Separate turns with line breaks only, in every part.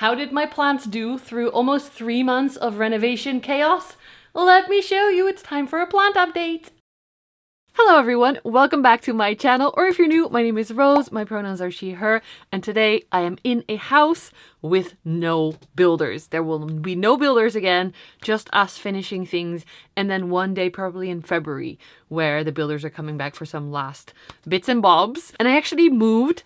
How did my plants do through almost 3 months of renovation chaos? Let me show you. It's time for a plant update. Hello everyone, welcome back to my channel, or if you're new, my name is Rose, my pronouns are she, her, and today I am in a house with no builders. There will be no builders again, just us finishing things, and then one day probably in February where the builders are coming back for some last bits and bobs. And I actually moved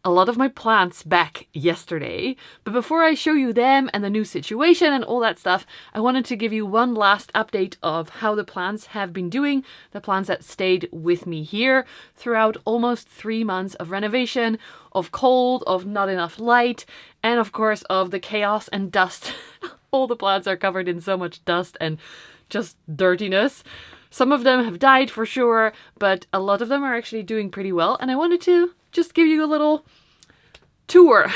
a lot of my plants back yesterday, but before I show you them and the new situation and all that stuff, I wanted to give you one last update of how the plants have been doing, the plants that stayed with me here throughout almost 3 months of renovation, of cold, of not enough light, and of course of the chaos and dust. All the plants are covered in so much dust and just dirtiness. Some of them have died for sure, but a lot of them are actually doing pretty well, and I wanted to just give you a little tour.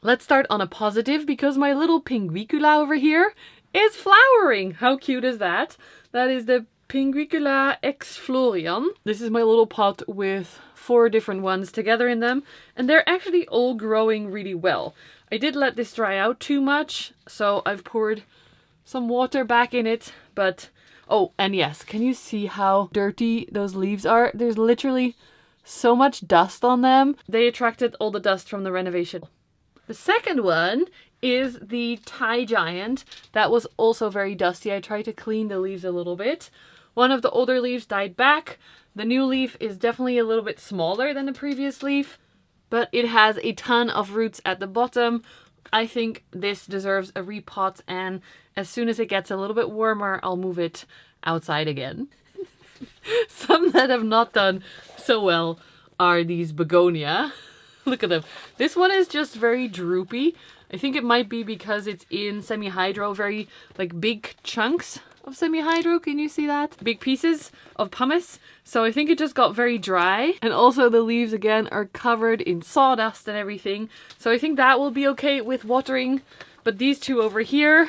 Let's start on a positive because my little pinguicula over here is flowering. How cute is that? That is the Pinguicula ex Florian. This is my little pot with 4 different ones together in them, and they're actually all growing really well. I did let this dry out too much, so I've poured some water back in it, but oh, and yes, can you see how dirty those leaves are? There's literally so much dust on them. They attracted all the dust from the renovation. The second one is the Thai giant. That was also very dusty. I tried to clean the leaves a little bit. One of the older leaves died back. The new leaf is definitely a little bit smaller than the previous leaf, but it has a ton of roots at the bottom. I think this deserves a repot, and as soon as it gets a little bit warmer, I'll move it outside again. Some that have not done so well are these begonia. Look at them. This one is just very droopy. I think it might be because it's in semi-hydro, very like big chunks of semi-hydro. Can you see that? Big pieces of pumice. So I think it just got very dry. And also the leaves again are covered in sawdust and everything. So I think that will be okay with watering. But these two over here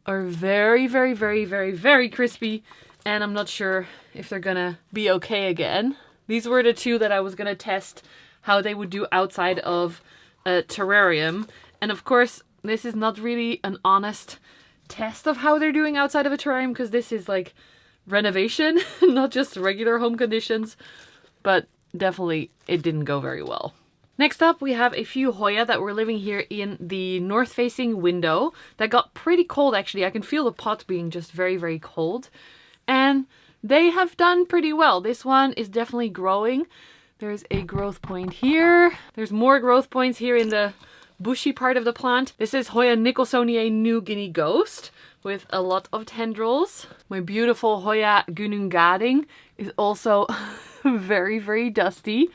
are very, very, very, very, very crispy. And I'm not sure if they're gonna be okay again. These were the two that I was gonna test how they would do outside of a terrarium. And of course, this is not really an honest test of how they're doing outside of a terrarium, because this is like renovation, not just regular home conditions. But definitely it didn't go very well. Next up, we have a few Hoya that were living here in the north-facing window that got pretty cold actually. I can feel the pot being just very, very cold. And they have done pretty well. This one is definitely growing. There's a growth point here. There's more growth points here in the bushy part of the plant. This is Hoya Nicholsoniae New Guinea Ghost with a lot of tendrils. My beautiful Hoya Gunungading is also very, very dusty.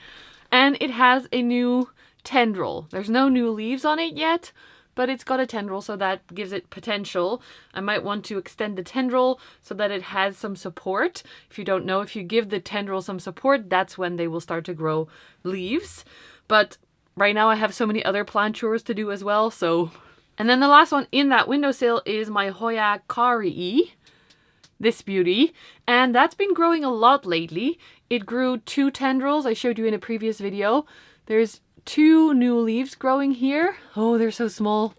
And it has a new tendril. There's no new leaves on it yet, but it's got a tendril, so that gives it potential. I might want to extend the tendril so that it has some support. If you don't know, if you give the tendril some support, that's when they will start to grow leaves. But right now I have so many other plant chores to do as well, so... And then the last one in that windowsill is my Hoya Karii, this beauty. And that's been growing a lot lately. It grew 2 tendrils, I showed you in a previous video. There's 2 new leaves growing here. Oh, they're so small.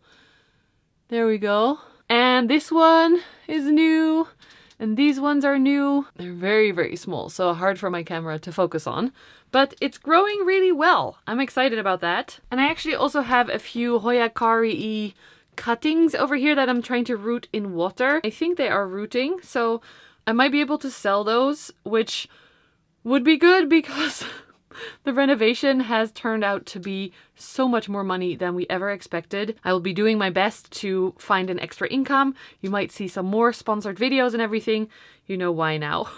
There we go. And this one is new. And these ones are new. They're very, very small, so hard for my camera to focus on. But it's growing really well. I'm excited about that. And I actually also have a few Hoya Karii cuttings over here that I'm trying to root in water. I think they are rooting, so I might be able to sell those, which would be good because the renovation has turned out to be so much more money than we ever expected. I will be doing my best to find an extra income. You might see some more sponsored videos and everything. You know why now.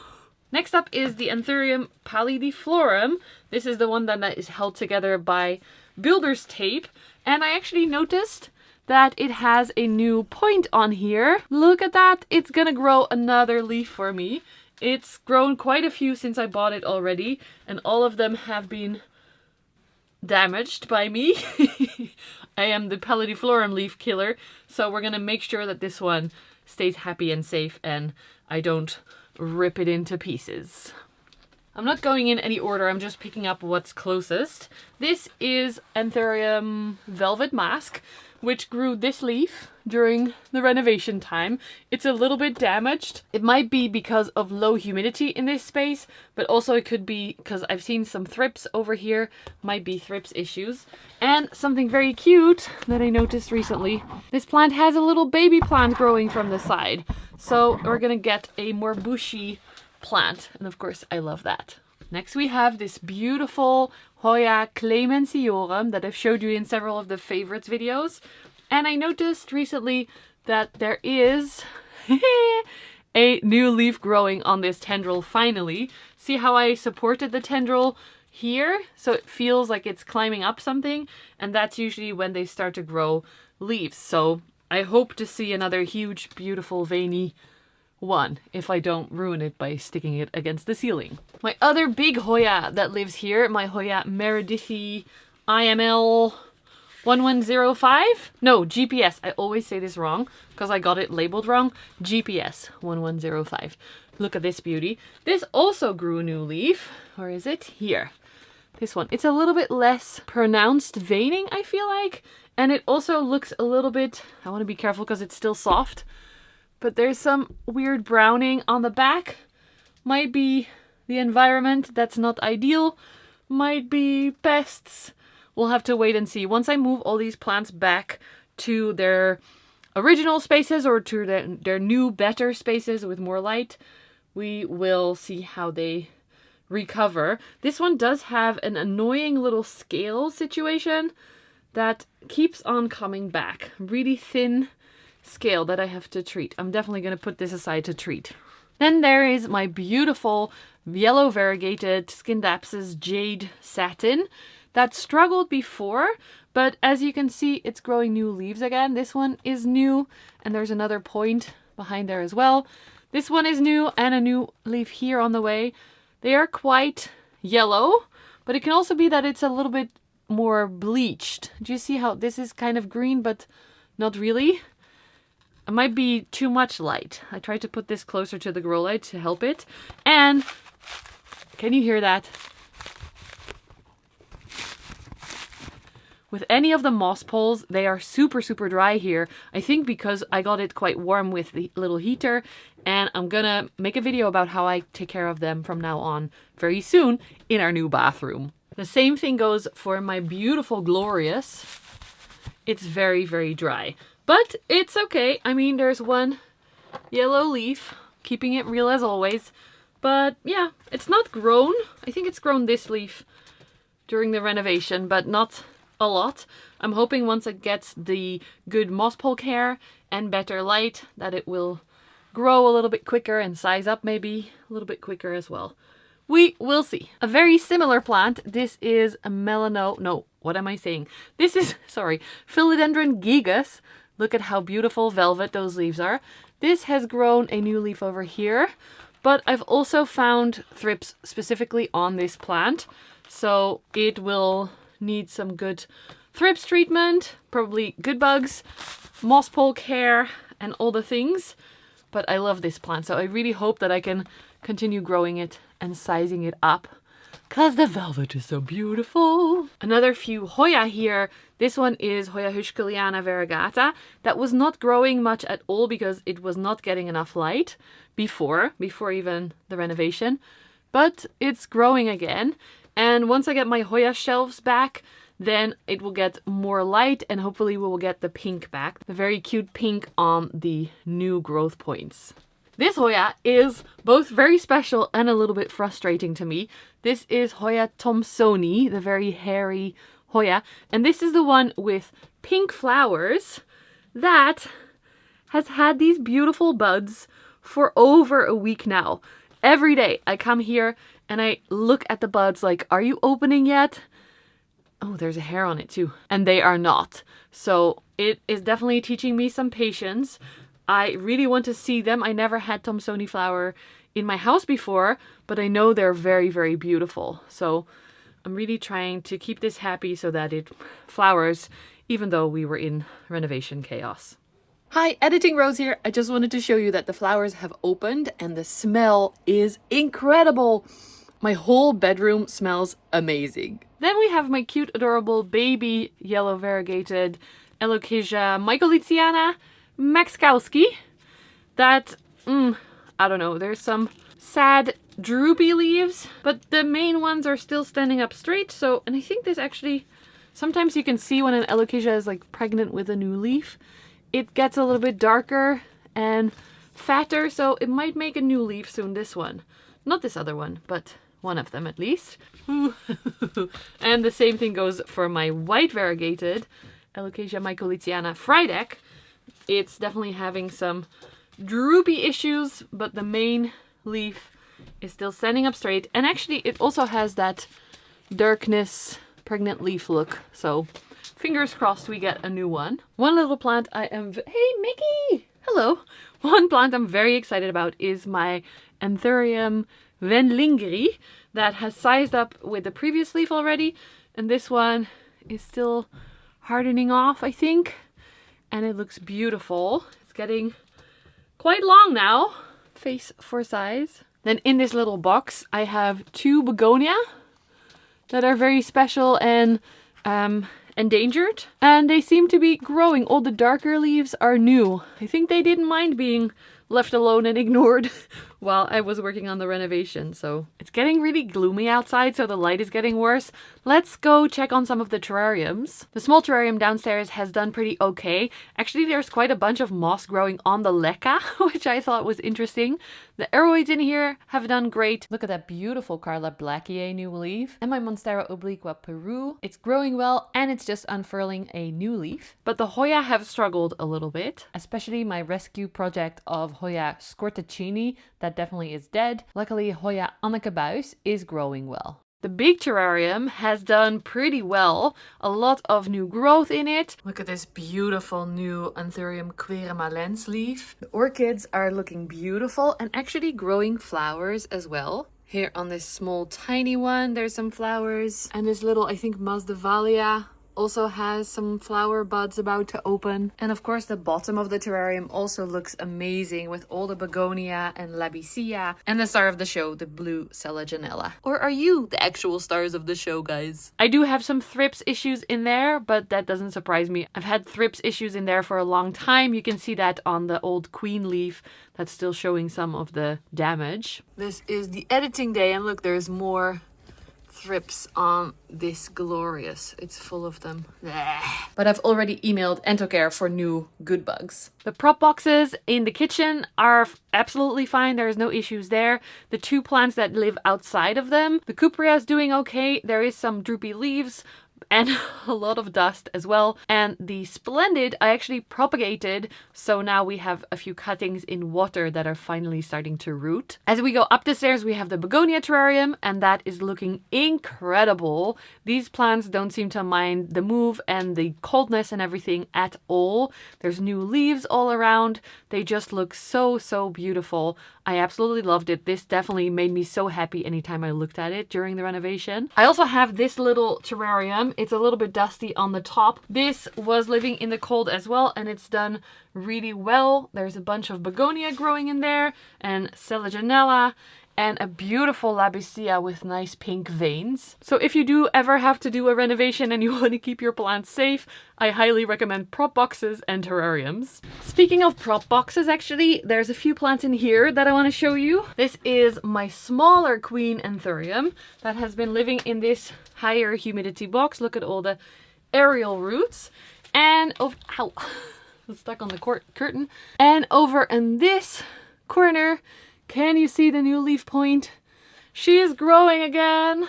Next up is the Anthurium pallidiflorum. This is the one that is held together by builder's tape. And I actually noticed that it has a new point on here. Look at that. It's gonna grow another leaf for me. It's grown quite a few since I bought it already, and all of them have been damaged by me. I am the pallidiflorum leaf killer, so we're gonna make sure that this one stays happy and safe and I don't rip it into pieces. I'm not going in any order, I'm just picking up what's closest. This is Anthurium Velvet Mask, which grew this leaf during the renovation time. It's a little bit damaged. It might be because of low humidity in this space, but also it could be because I've seen some thrips over here. Might be thrips issues. And something very cute that I noticed recently. This plant has a little baby plant growing from the side. So we're gonna get a more bushy plant. And of course, I love that. Next we have this beautiful Hoya Clemensiorum that I've showed you in several of the favorites videos. And I noticed recently that there is a new leaf growing on this tendril finally. See how I supported the tendril here? So it feels like it's climbing up something, and that's usually when they start to grow leaves. So I hope to see another huge, beautiful, veiny one if I don't ruin it by sticking it against the ceiling. My other big Hoya that lives here, my Hoya Meredithy IML 1105? No, GPS. I always say this wrong because I got it labeled wrong. GPS 1105. Look at this beauty. This also grew a new leaf. Where is it? Here. This one. It's a little bit less pronounced veining, I feel like. And it also looks a little bit, I want to be careful because it's still soft, but there's some weird browning on the back. Might be the environment that's not ideal. Might be pests. We'll have to wait and see. Once I move all these plants back to their original spaces or to their new, better spaces with more light, we will see how they recover. This one does have an annoying little scale situation that keeps on coming back. Really thin scale that I have to treat. I'm definitely going to put this aside to treat. Then there is my beautiful yellow variegated Scindapsus Jade Satin that struggled before, but as you can see, it's growing new leaves again. This one is new, and there's another point behind there as well. This one is new, and a new leaf here on the way. They are quite yellow, but it can also be that it's a little bit more bleached. Do you see how this is kind of green, but not really? It might be too much light. I tried to put this closer to the grow light to help it. And can you hear that? With any of the moss poles, they are super, super dry here. I think because I got it quite warm with the little heater, and I'm gonna make a video about how I take care of them from now on very soon in our new bathroom. The same thing goes for my beautiful Glorious. It's very, very dry, but it's okay. I mean, there's one yellow leaf, keeping it real as always. But yeah, it's not grown. I think it's grown this leaf during the renovation, but not a lot. I'm hoping once it gets the good moss pole care and better light that it will grow a little bit quicker and size up maybe a little bit quicker as well. We will see. A very similar plant. This is a This is, Philodendron gigas. Look at how beautiful velvet those leaves are. This has grown a new leaf over here, but I've also found thrips specifically on this plant. So it will need some good thrips treatment, probably good bugs, moss pole care, and all the things. But I love this plant, so I really hope that I can continue growing it and sizing it up because the velvet is so beautiful. Another few Hoya here. This one is Hoya Huschkeliana variegata. That was not growing much at all because it was not getting enough light before even the renovation. But it's growing again. And once I get my Hoya shelves back, then it will get more light and hopefully we will get the pink back. The very cute pink on the new growth points. This Hoya is both very special and a little bit frustrating to me. This is Hoya Thomsoni, the very hairy Hoya. And this is the one with pink flowers that has had these beautiful buds for over a week now. Every day I come here and I look at the buds like, are you opening yet? Oh, there's a hair on it too. And they are not. So it is definitely teaching me some patience. I really want to see them. I never had Thomsoni flower in my house before, but I know they're very, very beautiful. So I'm really trying to keep this happy so that it flowers, even though we were in renovation chaos. Hi, Editing Rose here. I just wanted to show you that the flowers have opened and the smell is incredible. My whole bedroom smells amazing. Then we have my cute, adorable baby yellow variegated Alocasia Mycoliciana Maxkowski. That, I don't know, there's some sad droopy leaves, but the main ones are still standing up straight. So, and I think this actually, sometimes you can see when an alocasia is like pregnant with a new leaf, it gets a little bit darker and fatter, so it might make a new leaf soon, this one. Not this other one, but one of them at least. And the same thing goes for my white variegated Alocasia Mycoliciana Frydek. It's definitely having some droopy issues, but the main leaf is still standing up straight. And actually it also has that darkness pregnant leaf look. So fingers crossed we get a new one. One little plant I am... Hey, Mickey! Hello! One plant I'm very excited about is my Anthurium Venlingeri that has sized up with the previous leaf already. And this one is still hardening off, I think. And it looks beautiful. It's getting quite long now. Face for size. Then in this little box I have 2 begonia that are very special and endangered. And they seem to be growing. All the darker leaves are new. I think they didn't mind being left alone and ignored while I was working on the renovation. So it's getting really gloomy outside, so the light is getting worse. Let's go check on some of the terrariums. The small terrarium downstairs has done pretty okay. Actually, there's quite a bunch of moss growing on the leca, which I thought was interesting. The aroids in here have done great. Look at that beautiful Carla Blackier new leaf. And my Monstera obliqua Peru. It's growing well and it's just unfurling a new leaf. But the Hoya have struggled a little bit, especially my rescue project of Hoya Scortaccini. That definitely is dead. Luckily, Hoya Annekebuis is growing well. The big terrarium has done pretty well. A lot of new growth in it. Look at this beautiful new Anthurium quermalens leaf. The orchids are looking beautiful and actually growing flowers as well. Here on this small tiny one, there's some flowers. And this little, I think, Masdevallia also has some flower buds about to open. And of course the bottom of the terrarium also looks amazing with all the begonia and labicia and the star of the show, the blue Selaginella. Or are you the actual stars of the show, guys? I do have some thrips issues in there, but that doesn't surprise me. I've had thrips issues in there for a long time. You can see that on the old queen leaf that's still showing some of the damage. This is the editing day and look, there's more thrips on this glorious. It's full of them. But I've already emailed Entocare for new good bugs. The prop boxes in the kitchen are absolutely fine. There's no issues there. The 2 plants that live outside of them, the Cuprea is doing okay. There is some droopy leaves and a lot of dust as well. And the Splendid I actually propagated, so now we have a few cuttings in water that are finally starting to root. As we go up the stairs, we have the begonia terrarium, and that is looking incredible. These plants don't seem to mind the move and the coldness and everything at all. There's new leaves all around. They just look so, so beautiful. I absolutely loved it. This definitely made me so happy anytime I looked at it during the renovation. I also have this little terrarium. It's a little bit dusty on the top. This was living in the cold as well, and it's done really well. There's a bunch of begonia growing in there and Selaginella and a beautiful labicia with nice pink veins. So if you do ever have to do a renovation and you want to keep your plants safe, I highly recommend prop boxes and terrariums. Speaking of prop boxes, actually, there's a few plants in here that I want to show you. This is my smaller queen Anthurium that has been living in this higher humidity box. Look at all the aerial roots. And over, ow, it's stuck on the curtain. And over in this corner, can you see the new leaf point? She is growing again.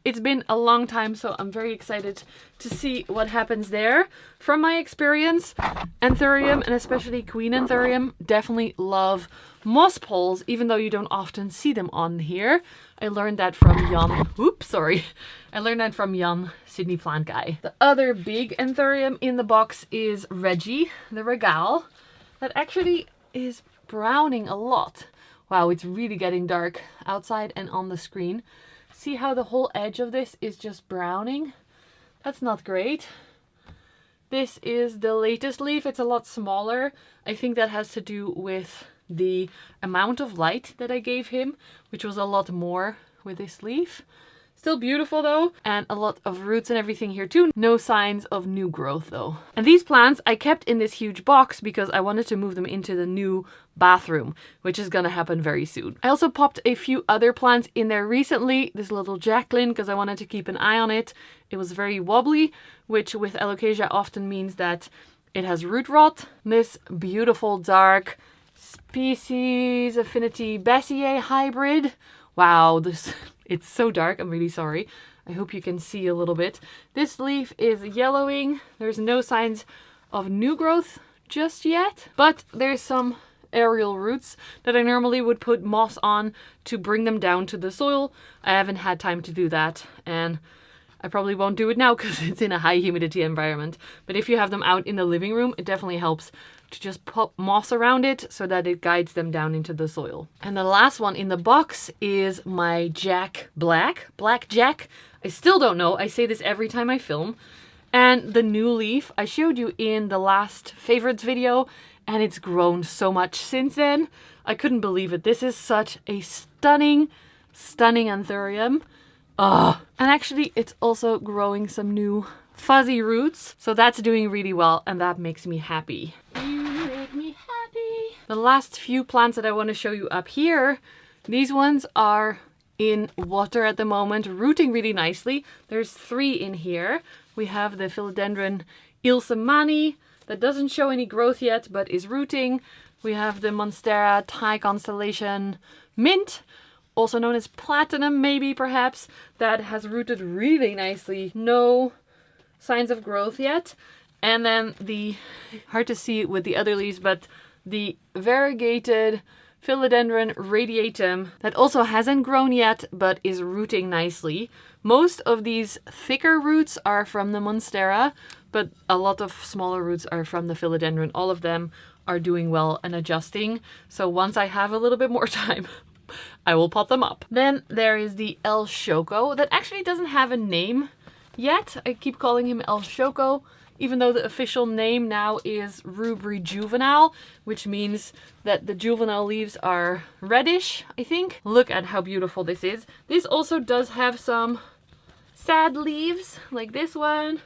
It's been a long time, so I'm very excited to see what happens there. From my experience, Anthurium and especially Queen Anthurium definitely love moss poles, even though you don't often see them on here. I learned that from Jan. Oops, sorry. I learned that from Jan, Sydney Plant Guy. The other big Anthurium in the box is Reggie, the Regal, that actually is browning a lot. Wow, it's really getting dark outside and on the screen. See how the whole edge of this is just browning? That's not great. This is the latest leaf. It's a lot smaller. I think that has to do with the amount of light that I gave him, which was a lot more with this leaf. Still beautiful though, and a lot of roots and everything here too. No signs of new growth though. And these plants I kept in this huge box because I wanted to move them into the new bathroom, which is gonna happen very soon. I also popped a few other plants in there recently. This little Jacqueline, because I wanted to keep an eye on it. It was very wobbly, which with alocasia often means that it has root rot. This beautiful dark species affinity Bessier hybrid. Wow, it's so dark. I'm really sorry. I hope you can see a little bit. This leaf is yellowing. There's no signs of new growth just yet, but there's some aerial roots that I normally would put moss on to bring them down to the soil. I haven't had time to do that, and I probably won't do it now because it's in a high humidity environment. But if you have them out in the living room, it definitely helps to just pop moss around it so that it guides them down into the soil. And the last one in the box is my Black Jack. I still don't know. I say this every time I film. And the new leaf I showed you in the last favorites video, and it's grown so much since then. I couldn't believe it. This is such a stunning anthurium. And actually it's also growing some new fuzzy roots. So that's doing really well, and that makes me happy. You make me happy. The last few plants that I want to show you up here, these ones are in water at the moment, rooting really nicely. There's 3 in here. We have the philodendron Ilsamani that doesn't show any growth yet, but is rooting. We have the Monstera Thai Constellation Mint, also known as Platinum, maybe perhaps, that has rooted really nicely. No signs of growth yet. And then the, hard to see with the other leaves, but the variegated Philodendron radiatum that also hasn't grown yet, but is rooting nicely. Most of these thicker roots are from the Monstera, but a lot of smaller roots are from the Philodendron. All of them are doing well and adjusting. So once I have a little bit more time, I will pot them up. Then there is the El Choco that actually doesn't have a name yet. I keep calling him El Choco, even though the official name now is Rubri Juvenile, which means that the juvenile leaves are reddish, I think. Look at how beautiful this is. This also does have some sad leaves, like this one.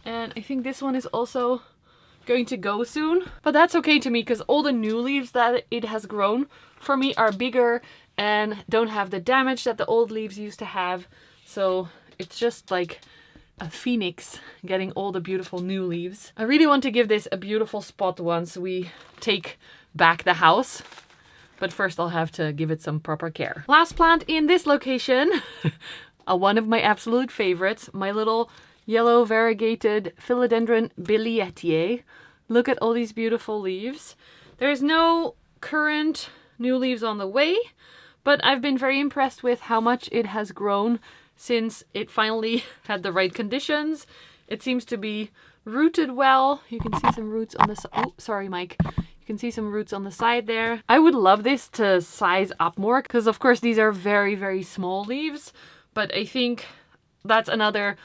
And I think this one is also going to go soon. But that's okay to me, because all the new leaves that it has grown for me are bigger and don't have the damage that the old leaves used to have. So it's just like a phoenix getting all the beautiful new leaves. I really want to give this a beautiful spot once we take back the house. But first I'll have to give it some proper care. Last plant in this location, one of my absolute favorites, my little yellow variegated Philodendron Billietier. Look at all these beautiful leaves. There's no current new leaves on the way, but I've been very impressed with how much it has grown since it finally had the right conditions. It seems to be rooted well. You can see some roots on the side. Oh, sorry, Mike. You can see some roots on the side there. I would love this to size up more because, of course, these are very, very small leaves. But I think that's another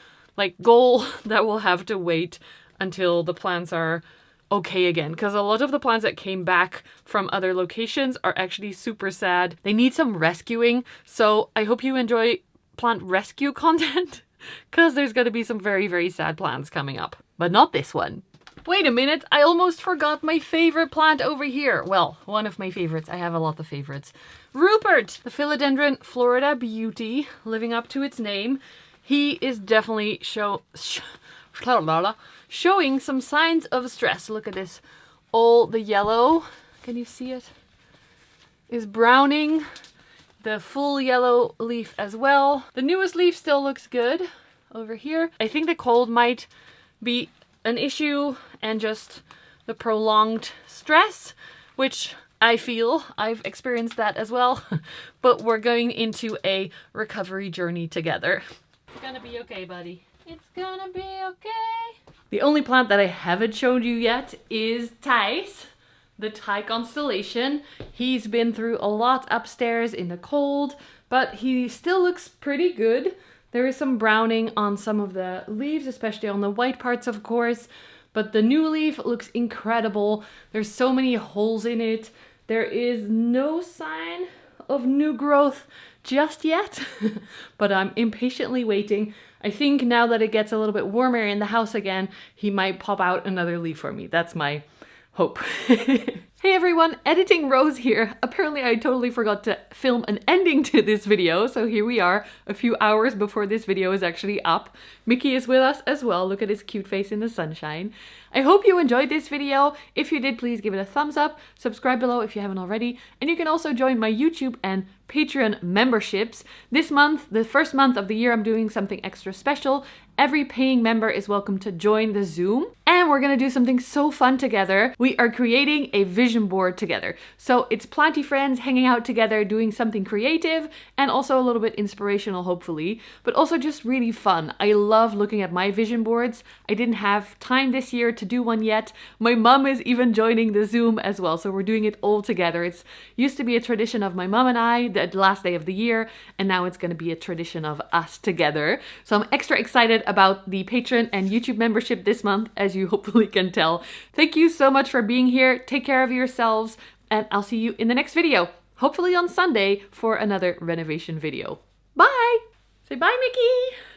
goal that will have to wait until the plants are okay again, because a lot of the plants that came back from other locations are actually super sad. They need some rescuing. So I hope you enjoy plant rescue content, because there's going to be some very, very sad plants coming up. But not this one. Wait a minute, I almost forgot my favorite plant over here. Well, one of my favorites. I have a lot of favorites. Rupert, the Philodendron Florida Beauty, living up to its name. He is definitely showing some signs of stress. Look at this. All the yellow, can you see it, is browning. The full yellow leaf as well. The newest leaf still looks good over here. I think the cold might be an issue and just the prolonged stress, which I feel I've experienced that as well. But we're going into a recovery journey together. It's gonna be okay, buddy. It's gonna be okay. The only plant that I haven't shown you yet is Thais, the Thai constellation. He's been through a lot upstairs in the cold, but he still looks pretty good. There is some browning on some of the leaves, especially on the white parts, of course, but the new leaf looks incredible. There's so many holes in it. There is no sign of new growth just yet, but I'm impatiently waiting. I think now that it gets a little bit warmer in the house again, he might pop out another leaf for me. That's my hope. Hey everyone, Editing Rose here. Apparently I totally forgot to film an ending to this video, so here we are, a few hours before this video is actually up. Mickey is with us as well. Look at his cute face in the sunshine. I hope you enjoyed this video. If you did, please give it a thumbs up, subscribe below if you haven't already, and you can also join my YouTube and Patreon memberships. This month, the first month of the year, I'm doing something extra special. Every paying member is welcome to join the Zoom, and we're gonna do something so fun together. We are creating a vision board together. So it's planty friends hanging out together, doing something creative and also a little bit inspirational, hopefully, but also just really fun. I love looking at my vision boards. I didn't have time this year to do one yet. My mom is even joining the Zoom as well, so we're doing it all together. It's used to be a tradition of my mom and I, the last day of the year, and now it's gonna be a tradition of us together. So I'm extra excited about the Patreon and YouTube membership this month, as you hopefully can tell. Thank you so much for being here. Take care of yourselves, and I'll see you in the next video, hopefully on Sunday for another renovation video. Bye! Say bye, Mickey!